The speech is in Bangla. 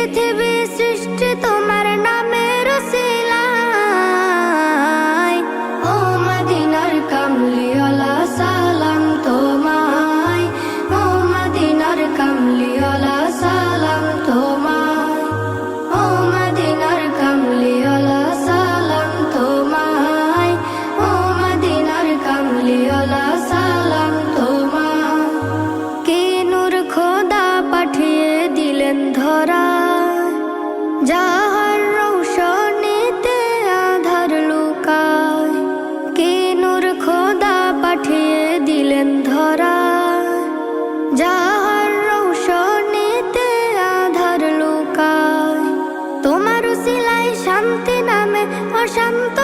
পৃথিবী সৃষ্টি তোমার নামের উসিলায়। ও মদিনার কামলিওয়ালা সালাম তোমায়, ও মদিনার কামলিওয়ালা সালাম তোমায়, ও মদিনার কামলিওয়ালা সালাম তোমায়, ও মদিনার কামলিওয়ালা সালাম তোমায়। কি নূর খোদা পাঠিয়ে দিলেন ধরা, যাহার রৌশনীতে আধার লুকায়। কি নূর খোদা পাঠিয়ে দিলেন ধরা, যাহার রৌশনীতে আধার লুকায়। তোমার উসিলায় শান্তি নামে অশান্ত